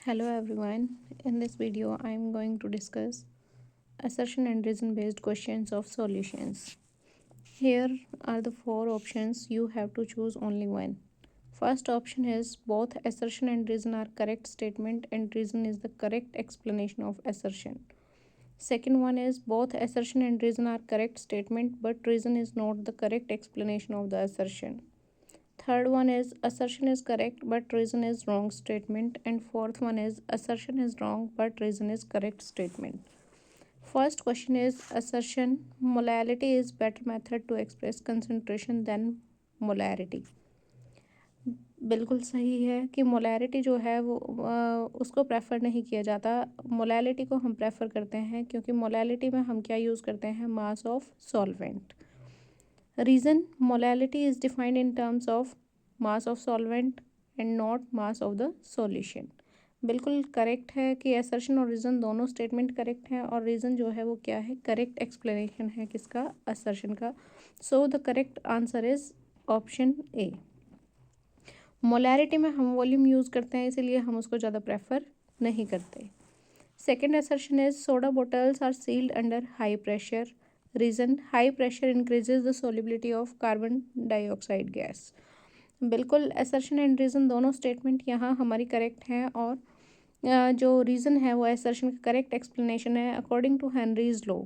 Hello everyone. In this video, I am going to discuss assertion and reason based questions of solutions. Here are the four options. You have to choose only one. First option is both assertion and reason are correct statement and reason is the correct explanation of assertion. Second one is both assertion and reason are correct statement but reason is not the correct explanation of the assertion. Third one is assertion is correct but reason is wrong statement, and fourth one is assertion is wrong but reason is correct statement. First question is assertion molality is better method to express concentration than molarity. बिल्कुल सही है कि molarity जो है वो उसको prefer नहीं किया जाता। मोलैलिटी को हम प्रेफर करते हैं क्योंकि मोलैलिटी में हम क्या यूज़ करते हैं, mass of solvent. Reason molality is defined in terms of mass of solvent and not mass of the solution. बिल्कुल करेक्ट है कि असर्शन और रीज़न दोनों स्टेटमेंट करेक्ट हैं और रीज़न जो है वो क्या है, करेक्ट एक्सप्लेनेशन है किसका, असर्शन का। So the correct answer is option A. Molarity में हम वॉल्यूम यूज़ करते हैं इसीलिए हम उसको ज़्यादा प्रेफर नहीं करते। Second assertion is soda bottles are sealed under high pressure. Reason high pressure increases the solubility of carbon dioxide gas. बिल्कुल असर्शन एंड रीज़न दोनों स्टेटमेंट यहाँ हमारी करेक्ट हैं और जो रीज़न है वो असर्शन का करेक्ट एक्सप्लेनेशन है according to Henry's law.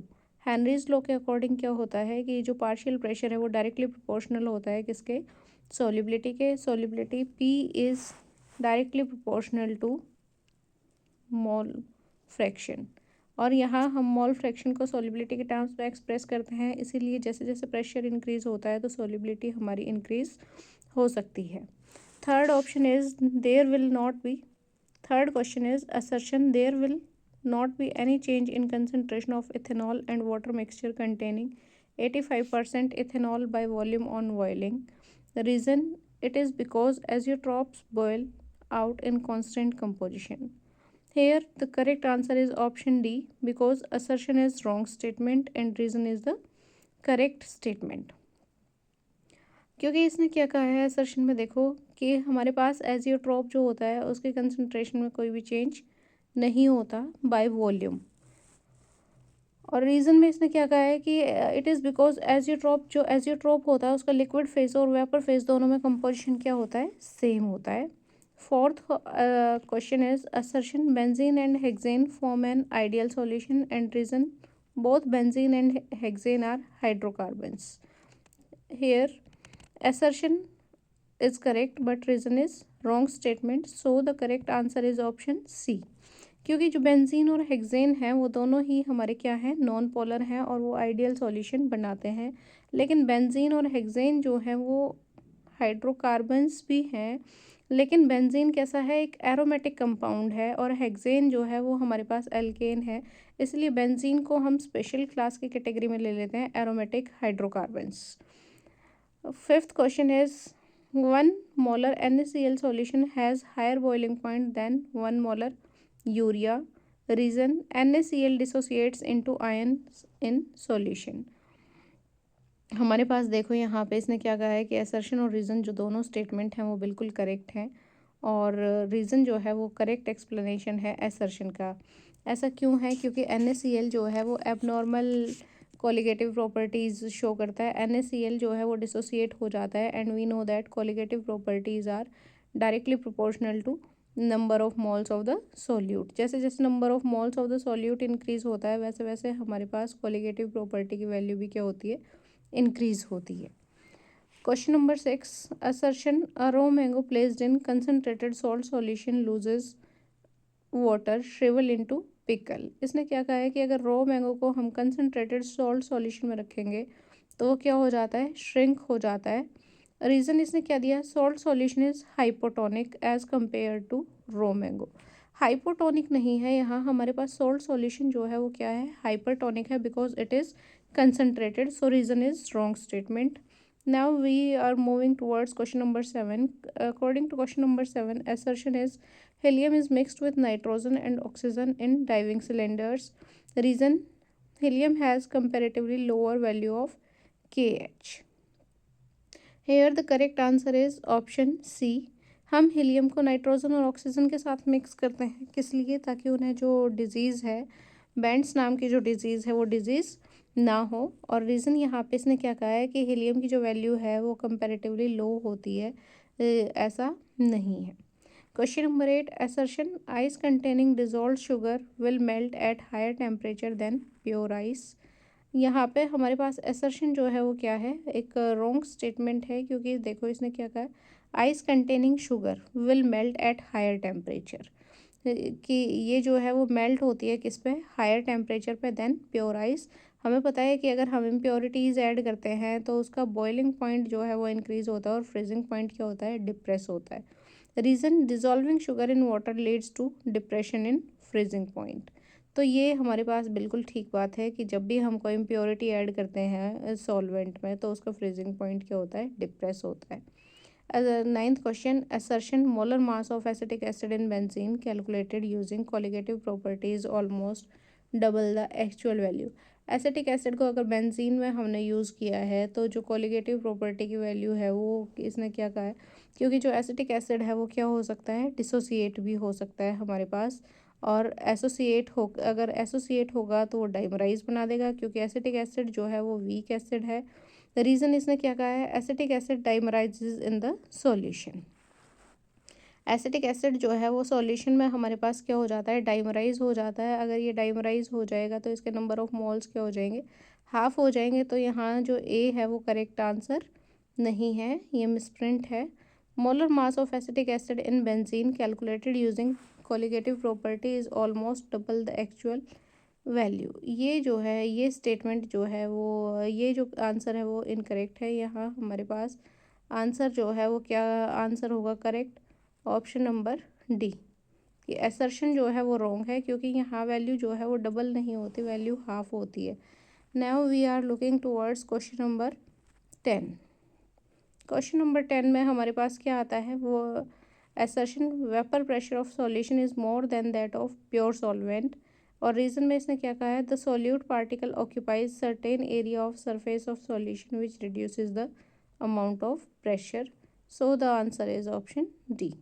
Henry's law के अकॉर्डिंग क्या होता है कि जो पार्शियल प्रेशर है वो डायरेक्टली प्रोपोर्शनल होता है किसके, सोलिबिलिटी के। Solubility P is directly proportional to mole fraction और यहाँ हम मोल फ्रैक्शन को सोलिबिलिटी के टर्म्स में एक्सप्रेस करते हैं, इसीलिए जैसे जैसे प्रेशर इंक्रीज़ होता है तो सोलिबिलिटी हमारी इंक्रीज़ हो सकती है। Third option is there will not be. Third question is assertion there will not be any change in concentration of ethanol and water mixture containing 85% ethanol by volume on boiling. The reason it is because azeotrophs boil out in constant composition. Here the correct answer is option D because assertion is wrong statement and reason is the correct statement. क्योंकि इसने क्या कहा है assertion में, देखो कि हमारे पास azeotrope जो होता है उसके कंसंट्रेशन में कोई भी चेंज नहीं होता बाय वॉल्यूम। और रीज़न में इसने क्या कहा है कि इट इज़ बिकॉज एजियोट्रोप होता है उसका लिक्विड फेज और वेपर फेज दोनों में कंपोजिशन क्या होता है, सेम होता है। Fourth question is assertion benzene and hexane form an ideal solution and reason both benzene and hexane are hydrocarbons. Here assertion is correct but reason is wrong statement, so the correct answer is option C। क्योंकि जो benzene और hexane है वो दोनों ही हमारे क्या हैं, non polar हैं और वो आइडियल सॉल्यूशन बनाते हैं। लेकिन बेंजीन और हेक्सेन जो है वो हाइड्रोकार्बन्स भी हैं, लेकिन बेंजीन कैसा है, एक एरोमेटिक कंपाउंड है और हेक्सेन जो है वो हमारे पास एल्केन है, इसलिए बेंजीन को हम स्पेशल क्लास की कैटेगरी में ले लेते हैं, aromatic hydrocarbons. Fifth question is 1 molar NaCl solution has higher boiling point than 1 molar urea. Reason NaCl dissociates into ions in solution। हमारे पास देखो यहाँ पे इसने क्या कहा है कि असर्शन और रीज़न जो दोनों स्टेटमेंट हैं वो बिल्कुल करेक्ट हैं और रीज़न जो है वो करेक्ट एक्सप्लेनेशन है असर्शन का। ऐसा क्यों है, क्योंकि NaCl जो है वो एबनॉर्मल कोलिगेटिव प्रॉपर्टीज़ शो करता है। NaCl जो है वो डिसोसिएट हो जाता है and we know that colligative properties are directly proportional to number of moles of the solute. जैसे जैसे number of moles of the solute increase होता है वैसे वैसे हमारे पास कोलिगेटिव प्रॉपर्टी की वैल्यू भी क्या होती है, इंक्रीज़ होती है। Question number 6 assertion a raw mango placed in concentrated salt solution loses water shrivel into pickle. इसने क्या कहा है कि अगर रो मैंगो को हम कंसनट्रेटेड सॉल्ट सॉल्यूशन में रखेंगे तो वो क्या हो जाता है, श्रिंक हो जाता है। रीज़न इसने क्या दिया है, salt solution is hypotonic as compare to raw mango. Hypotonic नहीं है, यहाँ हमारे पास सॉल्ट सॉल्यूशन जो है वो क्या है, हाइपरटोनिक है because it is concentrated, so reason is wrong statement. Now we are moving towards question number 7. According to question number 7, assertion is helium is mixed with nitrogen and oxygen in diving cylinders. Reason helium has comparatively lower value of KH. Here the correct answer is option C. हम helium को nitrogen और oxygen के साथ mix करते हैं, किस लिए? ताकि उन्हें जो डिजीज़ है, बेंट्स नाम की जो डिजीज़ है वो डिजीज़ ना हो। और रीज़न यहाँ पे इसने क्या कहा है कि हीलियम की जो वैल्यू है वो कंपैरेटिवली लो होती है, ऐसा नहीं है। Question number 8, assertion ice containing dissolve sugar will melt at higher temperature than pure ice. यहाँ पे हमारे पास असर्शन जो है वो क्या है, एक रॉन्ग स्टेटमेंट है, क्योंकि देखो इसने क्या कहा है, ice containing sugar will melt at higher temperature, कि ये जो है वो मेल्ट होती है किस पे, हायर टेम्परेचर पे देन प्योर आइस। हमें पता है कि अगर हम इम्प्योरिटीज़ ऐड करते हैं तो उसका बॉइलिंग पॉइंट जो है वो इंक्रीज़ होता है और फ्रीजिंग पॉइंट क्या होता है, डिप्रेस होता है। Reason, dissolving sugar in water leads to depression in freezing point. तो ये हमारे पास बिल्कुल ठीक बात है कि जब भी हम कोई इम्प्योरिटी ऐड करते हैं सॉल्वेंट में तो उसका फ्रीजिंग पॉइंट क्या होता है, डिप्रेस होता है। Ninth question, assertion molar mass of acetic acid in benzene calculated using colligative properties almost double the actual value। Acetic acid को अगर बेंजीन में हमने यूज़ किया है तो जो कोलिगेटिव प्रॉपर्टी की वैल्यू है वो इसने क्या कहा है, क्योंकि जो एसिटिक एसिड है वो क्या हो सकता है, डिसोसिएट भी हो सकता है हमारे पास। और एसोसिएट हो, अगर एसोसिएट होगा तो वो डाइमराइज बना देगा, क्योंकि एसिटिक एसिड जो है वो वीक एसिड है। द रीज़न इसने क्या कहा है, acetic acid dimerises in the solution. Acetic acid जो है वो सॉल्यूशन में हमारे पास क्या हो जाता है, डाइमराइज हो जाता है। अगर ये डाइमराइज हो जाएगा तो इसके नंबर ऑफ मोल्स क्या हो जाएंगे, हाफ हो जाएंगे। तो यहाँ जो ए है वो करेक्ट आंसर नहीं है, ये मिसप्रिंट है। Molar mass of acetic acid in benzene calculated using colligative property is almost double the actual value. ये जो है, ये स्टेटमेंट जो है वो, ये जो आंसर है वो इनकरेक्ट है। यहाँ हमारे पास आंसर जो है वो क्या आंसर होगा करेक्ट, ऑप्शन नंबर डी, कि असर्शन जो है वो रॉन्ग है, क्योंकि यहाँ वैल्यू जो है वो डबल नहीं होती, वैल्यू हाफ होती है। Now we are looking towards question number 10। Question number 10 में हमारे पास क्या आता है, वो assertion vapour pressure of solution is more than that of pure solvent. और रीजन में इसने क्या कहा है, the solute particle occupies certain area of surface of solution which reduces the amount of pressure. So the answer is option D.